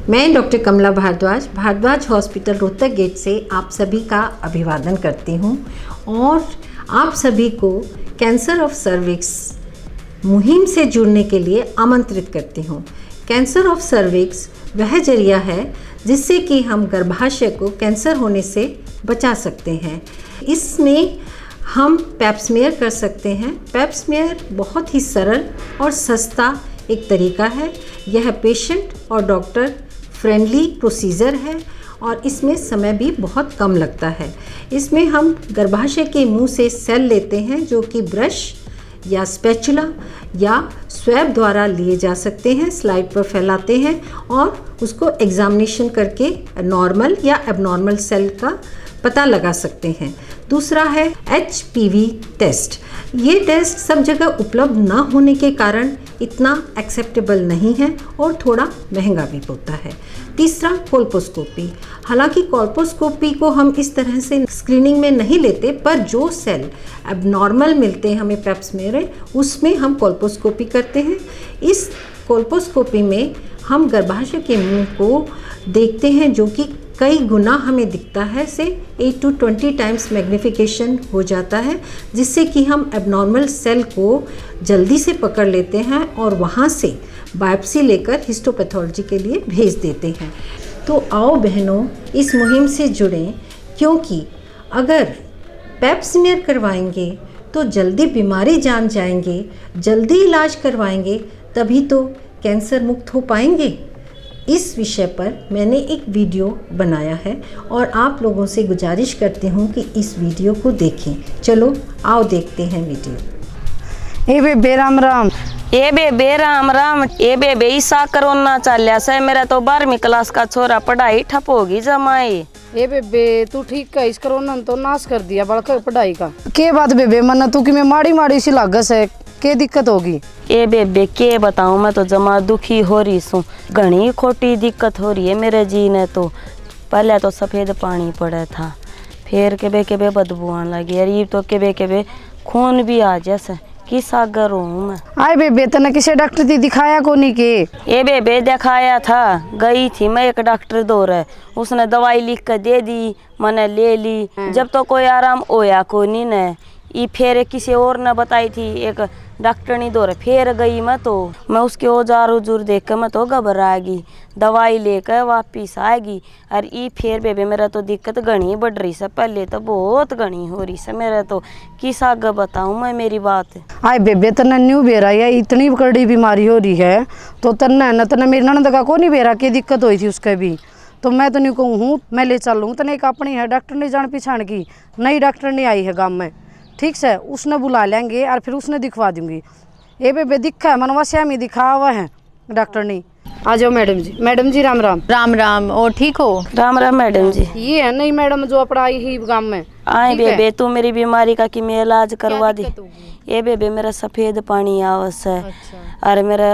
मैं डॉक्टर कमला Bhardwaj Bhardwaj hospital Rohtak gate से आप सभी का अभिवादन करती हूँ और आप सभी को कैंसर ऑफ सर्विक्स मुहिम से जुड़ने के लिए आमंत्रित करती हूँ। कैंसर ऑफ सर्विक्स वह जरिया है जिससे कि हम गर्भाशय को कैंसर होने से बचा सकते हैं। इसमें हम पैप स्मीयर कर सकते हैं। पैप स्मीयर बहुत ही सरल और सस्ता एक तरीका है। यह पेशेंट और डॉक्टर फ्रेंडली प्रोसीजर है और इसमें समय भी बहुत कम लगता है। इसमें हम गर्भाशय के मुंह से सेल लेते हैं जो कि ब्रश या स्पैचुला या स्वैब द्वारा लिए जा सकते हैं। स्लाइड पर फैलाते हैं और उसको एग्जामिनेशन करके नॉर्मल या एबनॉर्मल सेल का पता लगा सकते हैं। दूसरा है HPV टेस्ट। ये टेस्ट सब जगह उपलब्ध ना होने के कारण इतना एक्सेप्टेबल नहीं है और थोड़ा महंगा भी होता है। तीसरा कोल्पोस्कोपी। हालांकि कोल्पोस्कोपी को हम इस तरह से स्क्रीनिंग में नहीं लेते, पर जो सेल एबनॉर्मल मिलते हैं हमें पैप स्मीयर में, उसमें हम कोल्पोस्कोपी करते हैं। इस कोल्पोस्कोपी में हम गर्भाशय के मुंह को देखते हैं जो कि कई गुना हमें दिखता है से 8 to 20 टाइम्स मैग्नीफिकेशन हो जाता है, जिससे कि हम एबनॉर्मल सेल को जल्दी से पकड़ लेते हैं और वहाँ से बायोप्सी लेकर हिस्टोपैथोलॉजी के लिए भेज देते हैं। तो आओ बहनों, इस मुहिम से जुड़ें, क्योंकि अगर पैप स्मीयर करवाएंगे तो जल्दी बीमारी जान जाएंगे, जल्दी इलाज करवाएंगे तभी तो कैंसर मुक्त हो पाएंगे। इस विषय पर मैंने एक वीडियो बनाया है और आप लोगों से गुजारिश करती हूँ कि इस वीडियो को देखें। चलो आओ देखते हैं वीडियो। ए बेबे राम राम। ए बेबे राम राम। ए बेबे ईसा कोरोना चलिया से मेरा तो 12वीं क्लास का छोरा पढ़ाई ठप होगी जमाई। ए बेबे तू ठीक है, इस कोरोना ने तो नाश कर दिया बड़का पढ़ाई का। के बात बेबे मन तू कि मैं माड़ी माड़ी सी लागस है, के दिक्कत होगी? ए बेबे के बताऊं, मैं तो जमा दुखी हो रही हूँ। घनी खोटी दिक्कत हो रही है मेरे जी ने। तो पहले तो सफ़ेद पानी पड़ा था, फिर केबे केबे बदबू आने लगी, अरे तो केबे केबे खून भी आ जैसे कि सागर हूँ मैं। आए बेबे तने किसी डॉक्टर दी दिखाया कोनी के? ए बेबे दिखाया था, गई थी मैं एक डॉक्टर दौर है, उसने दवाई लिख कर दे दी, मैंने ले ली। जब तो कोई आराम होया कोनी ने, ये फिर किसी और ने बताई थी एक डॉक्टरनी दौर, फिर गई मैं उसके औजार उजूर देख कर मैं तो घबरा गई, दवाई लेकर वापिस आएगी। और ये फिर बेबे मेरा तो दिक्कत घनी बढ़ रही से, पहले तो बहुत घनी हो रही से मेरा तो, किस आगे बताऊँ मैं मेरी बात। आए बेबे तने न्यू बेरा या इतनी बड़ी बीमारी हो रही है तो तन्ने न तने मेरी ननद का को नहीं बेरा की दिक्कत हुई थी उसके भी, तो मैं तो नहीं कहूँ मैं ले चलूँ। तने एक अपनी है डॉक्टर नहीं जान पहचान की, नई डॉक्टर नहीं आई है गाँव में, ठीक से उसने बुला लेंगे और फिर उसने दिखवा दूंगी। ए बेबे दिखा है मनवा श्यामी दिखा हुआ है डॉक्टर नहीं। आ जाओ मैडम जी। मैडम जी राम राम। राम राम। और ठीक हो? राम राम मैडम जी। ये है नहीं मैडम जो पढ़ाई ही गाँव में आए बेबे तू मेरी बीमारी का कि मैं इलाज करवा दी। ये बेबे मेरा सफ़ेद पानी आवस है। अच्छा। और मेरा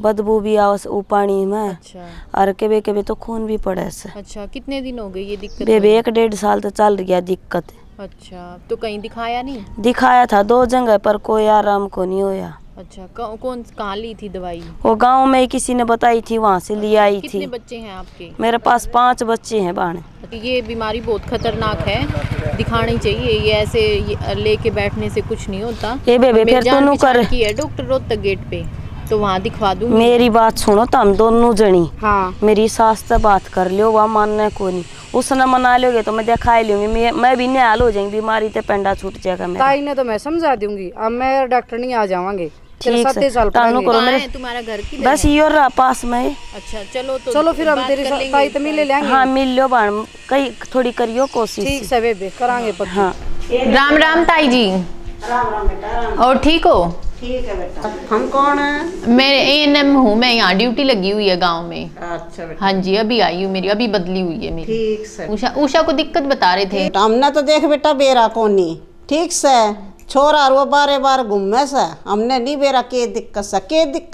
बदबू भी आवस वो पानी में। अच्छा। और केबे केबे तो खून भी पड़े से। अच्छा, कितने दिन हो गए ये दिक्कत? बेबे 1-1.5 साल तो चल रही है दिक्कत। अच्छा, तो कहीं दिखाया नहीं? दिखाया था 2 जगह पर कोई आराम को नहीं होया। अच्छा, कौन कहाँ ली थी दवाई? वो गांव में किसी ने बताई थी, वहाँ से ले आई थी। कितने बच्चे हैं आपके? मेरे पास 5 बच्चे हैं बाण। ये बीमारी बहुत खतरनाक है, दिखानी चाहिए। ये ऐसे लेके बैठने से कुछ नहीं होता। ये बेबे फिर दोनों कर की है डॉक्टर रोहतक गेट पे, तो वहाँ दिखवा दूंगी। मेरी बात सुनो तुम दोनों जनी। हाँ। मेरी सास से बात कर लियो, वह मानने को नहीं, उसने मना लोगे तो मैं दिखा लूंगी। मैं भी निहाल हो जाएंगी, बीमारी ते पेंडा छूट जाएगा मेरा। ताई ने तो मैं समझा दूंगी, अब मैं डॉक्टर नहीं आ जावांगे। ठीक है, तुम्हारा घर की बस ये रहा पास में। अच्छा चलो, तो चलो फिर हम तेरी ताई तो मिले लेंगे। हाँ मिल लो बाण, कई थोड़ी करियो कोशिश। ठीक से बेबे करांगे पक्का। हाँ। राम राम ताई जी। राम राम बेटा। और ठीक हो? ठीक है बेटा। हम कौन है? मैं ANM हूँ, मैं यहाँ ड्यूटी लगी हुई है गांव में। अच्छा बेटा। हाँ जी, अभी आई हूँ, मेरी अभी बदली हुई है मेरी। ठीक से। उषा को दिक्कत बता रहे थे। हमने तो देख बेटा बेरा कोनी ठीक से, छोरा वो बारे बार घूमे से, हमने नहीं बेरा के दिक्कत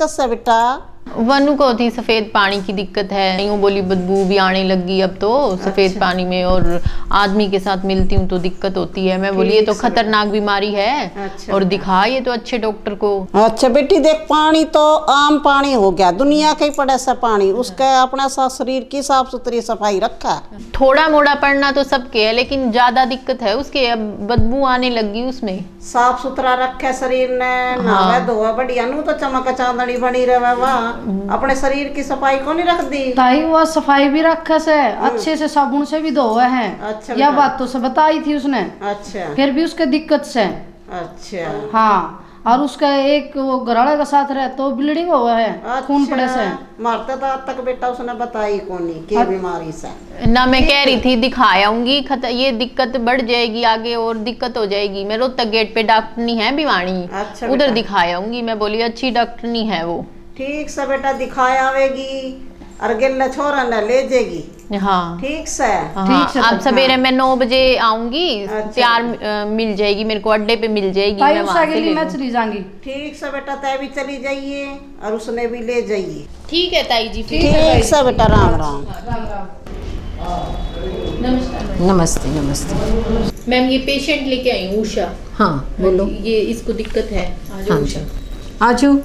से बेटा। वनु को थी सफ़ेद पानी की दिक्कत है, यूँ बोली बदबू भी आने लगी अब तो सफ़ेद पानी में, और आदमी के साथ मिलती हूँ तो दिक्कत होती है। मैं बोली ये तो खतरनाक बीमारी है और दिखा ये तो अच्छे डॉक्टर को। अच्छा बेटी देख, पानी तो आम पानी हो गया, दुनिया के ही पड़े से पानी, उसका अपना सा शरीर की साफ सुथरी सफाई रखा। थोड़ा मोड़ा पड़ना तो सबके है, लेकिन ज्यादा दिक्कत है उसके, अब बदबू आने लगी उसमें। साफ सुथरा रखे शरीर ने, नहावे धोवे बढ़िया, नू तो चमक चांदनी बनी रहे, वाह अपने शरीर की सफाई को नहीं रख दी। ताई वो सफाई भी रखे से, अच्छे से साबुन से भी धोए हैं। अच्छा यह बात तो सब बताई थी उसने। अच्छा फिर भी उसके दिक्कत से। अच्छा हाँ, और उसका एक वो घराड़े का साथ रहे तो ब्लीडिंग हुआ है, खून पड़े से। मरते तो आज तक बेटा उसने बताई कोनी के बीमारी से ना। मैं कह रही थी दिखाऊंगी, ये दिक्कत बढ़ जाएगी आगे और दिक्कत हो जाएगी। मैं रोहतक गेट पे डॉक्टरनी है भिवानी, अच्छा उधर दिखाऊंगी। मैं बोली अच्छी डॉक्टरनी है वो। ठीक से बेटा दिखाया आवेगी और गिल्ला छोरा न ले जाएगी। हाँ ठीक से। हाँ, आप सवेरे मैं 9 बजे आऊंगी, तैयार मिल जाएगी मेरे को, अड्डे पे मिल जाएगी। मैं वहाँ से ले मैं चली जाऊंगी। ठीक से बेटा, तय भी चली जाइए और उसने भी ले जाइए। ठीक है ताई जी। ठीक से बेटा, राम राम। नमस्ते नमस्ते। मैम ये पेशेंट लेके आई हूँ, उषा। हाँ बोलो। ये इसको दिक्कत है। हाँ जी, आ जाओ।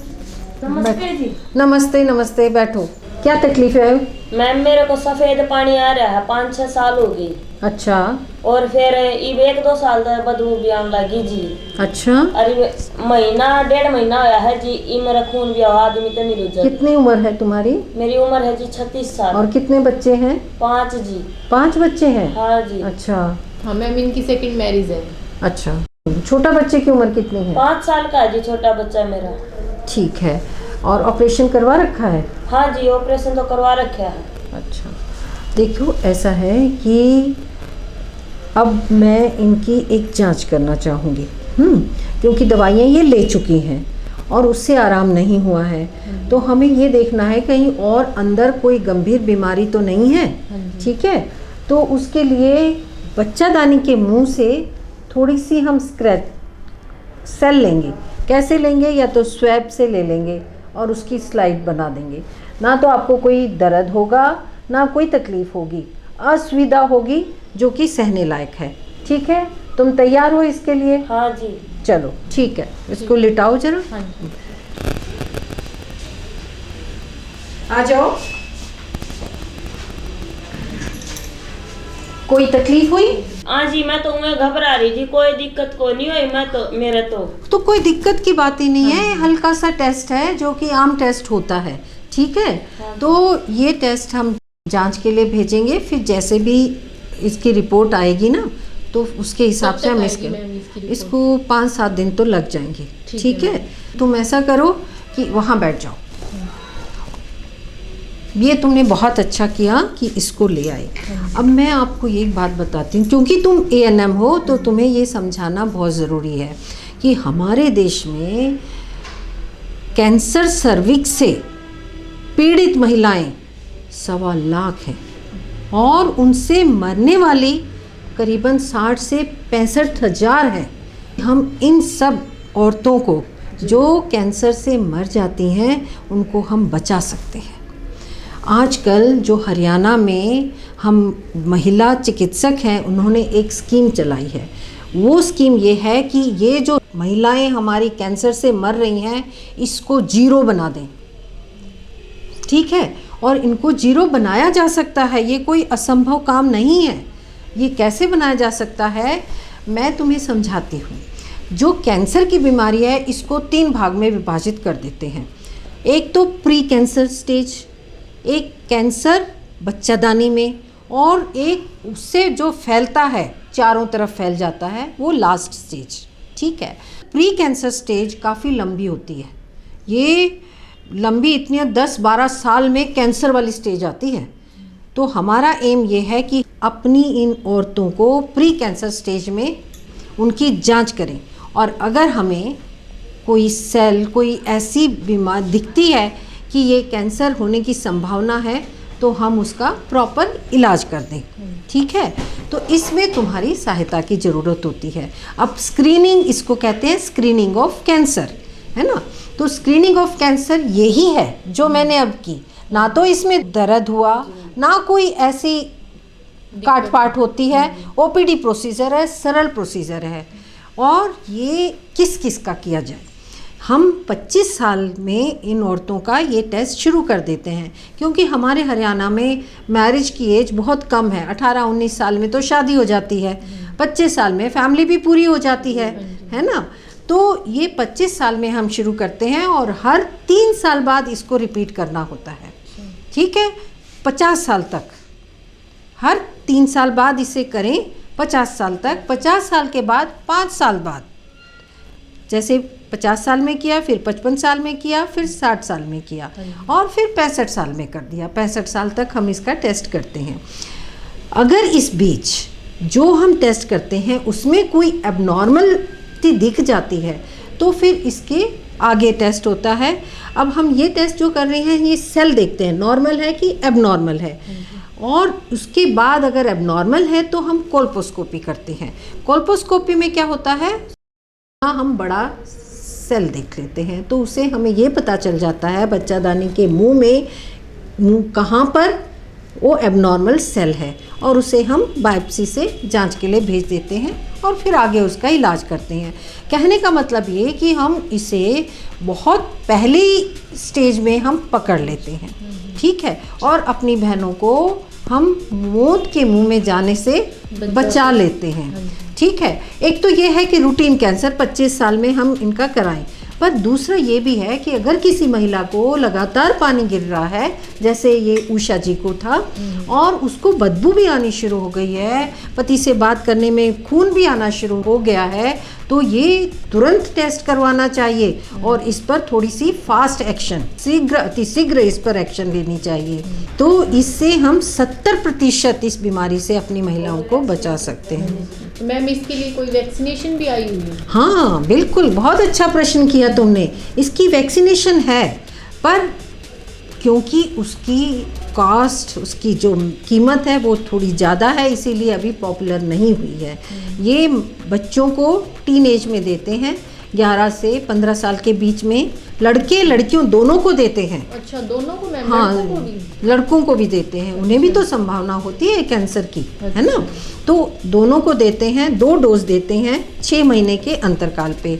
नमस्ते जी। नमस्ते नमस्ते, बैठो। क्या तकलीफ है? मैम मेरे को सफेद पानी आ रहा है, 5-6 साल हो गई। अच्छा। और फिर इब 1-2 साल तक बदबू भी आने लगी जी। अच्छा। अरे 1.5 महीना होया है जी, ई मेरा खून भी आदमी तो नहीं रुझा। कितनी उम्र है तुम्हारी? मेरी उम्र है जी 36 साल। और कितने बच्चे हैं? 5 जी। 5 बच्चे हैं? हाँ जी। अच्छा। हाँ मैम, इनकी सेकंड मैरिज है। अच्छा, छोटा बच्चे की उम्र कितनी है? 5 साल का है जी छोटा बच्चा मेरा। ठीक है। और ऑपरेशन करवा रखा है? हाँ जी, ऑपरेशन तो करवा रखा है। अच्छा, देखो ऐसा है कि अब मैं इनकी एक जांच करना चाहूँगी, क्योंकि दवाइयाँ ये ले चुकी हैं और उससे आराम नहीं हुआ है, तो हमें ये देखना है कहीं और अंदर कोई गंभीर बीमारी तो नहीं है। ठीक है, तो उसके लिए बच्चादानी के मुंह से थोड़ी सी हम स्क्रैच सेल लेंगे। कैसे लेंगे? या तो स्वैब से ले लेंगे और उसकी स्लाइड बना देंगे। ना तो आपको कोई दर्द होगा, ना कोई तकलीफ़ होगी, असुविधा होगी जो कि सहने लायक है। ठीक है, तुम तैयार हो इसके लिए? हाँ जी। चलो ठीक है, इसको लिटाओ जरा। हाँ जी। आ जाओ। कोई तकलीफ हुई? हाँ जी, मैं तो मैं घबरा रही थी, कोई दिक्कत को नहीं हुई। मैं तो मेरे तो कोई दिक्कत की बात ही नहीं है, हल्का सा टेस्ट है जो कि आम टेस्ट होता है। ठीक है, तो ये टेस्ट हम जांच के लिए भेजेंगे, फिर जैसे भी इसकी रिपोर्ट आएगी ना तो उसके हिसाब से हम इसको 5-7 दिन तो लग जाएंगे। ठीक है, तुम ऐसा करो कि वहाँ बैठ जाओ। ये तुमने बहुत अच्छा किया कि इसको ले आए। अब मैं आपको एक बात बताती हूँ, क्योंकि तुम ANM हो तो तुम्हें ये समझाना बहुत ज़रूरी है कि हमारे देश में कैंसर सर्विक्स से पीड़ित महिलाएं 1.25 लाख हैं और उनसे मरने वाली करीबन 60 से 65 हज़ार हैं। हम इन सब औरतों को जो कैंसर से मर जाती हैं उनको हम बचा सकते हैं। आजकल जो हरियाणा में हम महिला चिकित्सक हैं, उन्होंने एक स्कीम चलाई है। वो स्कीम ये है कि ये जो महिलाएं हमारी कैंसर से मर रही हैं इसको 0 बना दें। ठीक है, और इनको 0 बनाया जा सकता है, ये कोई असंभव काम नहीं है। ये कैसे बनाया जा सकता है मैं तुम्हें समझाती हूँ। जो कैंसर की बीमारी है इसको 3 भाग में विभाजित कर देते हैं। एक तो प्री कैंसर स्टेज, एक कैंसर बच्चादानी में, और एक उससे जो फैलता है चारों तरफ फैल जाता है वो लास्ट स्टेज। ठीक है, प्री कैंसर स्टेज काफ़ी लंबी होती है, ये लंबी इतनी 10-12 साल में कैंसर वाली स्टेज आती है। तो हमारा एम ये है कि अपनी इन औरतों को प्री कैंसर स्टेज में उनकी जांच करें, और अगर हमें कोई सेल कोई ऐसी बीमारी दिखती है कि ये कैंसर होने की संभावना है तो हम उसका प्रॉपर इलाज कर दें। ठीक है, तो इसमें तुम्हारी सहायता की ज़रूरत होती है। अब स्क्रीनिंग, इसको कहते हैं स्क्रीनिंग ऑफ कैंसर, है ना। तो स्क्रीनिंग ऑफ कैंसर यही है जो मैंने अब की। ना तो इसमें दर्द हुआ, ना कोई ऐसी काट पाट होती है, ओपीडी प्रोसीजर है, सरल प्रोसीजर है। और ये किस किस का किया जाए, हम 25 साल में इन औरतों का ये टेस्ट शुरू कर देते हैं, क्योंकि हमारे हरियाणा में मैरिज की एज बहुत कम है। 18-19 साल में तो शादी हो जाती है, 25 साल में फैमिली भी पूरी हो जाती है ना। तो ये 25 साल में हम शुरू करते हैं और हर 3 साल बाद इसको रिपीट करना होता है, ठीक है। 50 साल तक, हर 3 साल बाद इसे करें, 50 साल तक। 50 साल के बाद 5 साल बाद, जैसे 50 साल में किया, फिर 55 साल में किया, फिर 60 साल में किया, और फिर 65 साल में कर दिया। 65 साल तक हम इसका टेस्ट करते हैं। अगर इस बीच जो हम टेस्ट करते हैं उसमें कोई एबनॉर्मलिटी दिख जाती है तो फिर इसके आगे टेस्ट होता है। अब हम ये टेस्ट जो कर रहे हैं, ये सेल देखते हैं नॉर्मल है कि एबनॉर्मल है, और उसके बाद अगर एबनॉर्मल है तो हम कोल्पोस्कोपी करते हैं। कोल्पोस्कोपी में क्या होता है, हम बड़ा सेल देख लेते हैं, तो उससे हमें ये पता चल जाता है बच्चादानी के मुंह में कहाँ पर वो एबनॉर्मल सेल है, और उसे हम बायोप्सी से जांच के लिए भेज देते हैं और फिर आगे उसका इलाज करते हैं। कहने का मतलब ये कि हम इसे बहुत पहली स्टेज में हम पकड़ लेते हैं, ठीक है, और अपनी बहनों को हम मौत के मुंह में जाने से बचा लेते हैं, ठीक है। एक तो ये है कि रूटीन कैंसर 25 साल में हम इनका कराएं, पर दूसरा ये भी है कि अगर किसी महिला को लगातार पानी गिर रहा है, जैसे ये उषा जी को था, और उसको बदबू भी आनी शुरू हो गई है, पति से बात करने में खून भी आना शुरू हो गया है, तो ये तुरंत टेस्ट करवाना चाहिए और इस पर थोड़ी सी फास्ट एक्शन, अतिशीघ्र इस पर एक्शन लेनी चाहिए। तो इससे हम 70% इस बीमारी से अपनी महिलाओं को बचा सकते हैं। तो मैम इसके लिए कोई वैक्सीनेशन भी आई हुई है? हाँ बिल्कुल, बहुत अच्छा प्रश्न किया तुमने। इसकी वैक्सीनेशन है, पर क्योंकि उसकी कॉस्ट, उसकी जो कीमत है वो थोड़ी ज़्यादा है, इसीलिए अभी पॉपुलर नहीं हुई है। ये बच्चों को टीन एज में देते हैं, 11 से 15 साल के बीच में, लड़के लड़कियों दोनों को देते हैं। अच्छा, दोनों को मैम? हाँ, लड़कों को भी? लड़कों को भी देते हैं, उन्हें भी तो संभावना होती है कैंसर की, है ना। तो दोनों को देते हैं, 2 डोज देते हैं 6 महीने के अंतरकाल पे।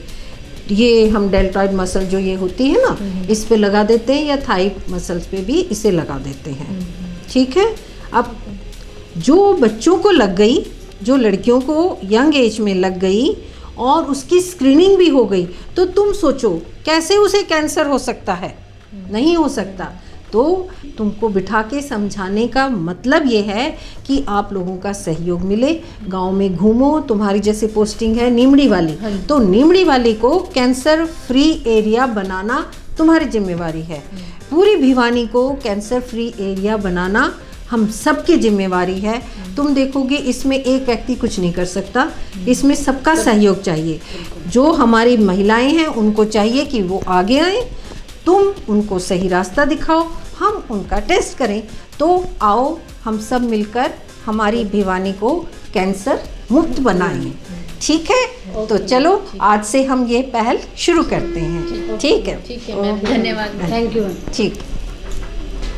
ये हम डेल्टॉइड मसल जो ये होती है ना, इस पे लगा देते हैं, या थाई मसल्स पे भी इसे लगा देते हैं, ठीक है। अब जो बच्चों को लग गई, जो लड़कियों को यंग एज में लग गई और उसकी स्क्रीनिंग भी हो गई, तो तुम सोचो कैसे उसे कैंसर हो सकता है? नहीं हो सकता। तो तुमको बिठा के समझाने का मतलब ये है कि आप लोगों का सहयोग मिले, गांव में घूमो। तुम्हारी जैसे पोस्टिंग है नीमड़ी वाली, तो नीमड़ी वाली को कैंसर फ्री एरिया बनाना तुम्हारी जिम्मेवारी है। पूरी भिवानी को कैंसर फ्री एरिया बनाना हम सबकी जिम्मेवारी है। तुम देखोगे इसमें एक व्यक्ति कुछ नहीं कर सकता, इसमें सबका सहयोग चाहिए। जो हमारी महिलाएं हैं उनको चाहिए कि वो आगे आएं, तुम उनको सही रास्ता दिखाओ, हम उनका टेस्ट करें। तो आओ हम सब मिलकर हमारी भिवानी को कैंसर मुक्त बनाएं, ठीक है। तो चलो आज से हम ये पहल शुरू करते हैं, ठीक है। ठीक है मैम, धन्यवाद। Thank you. ठीक।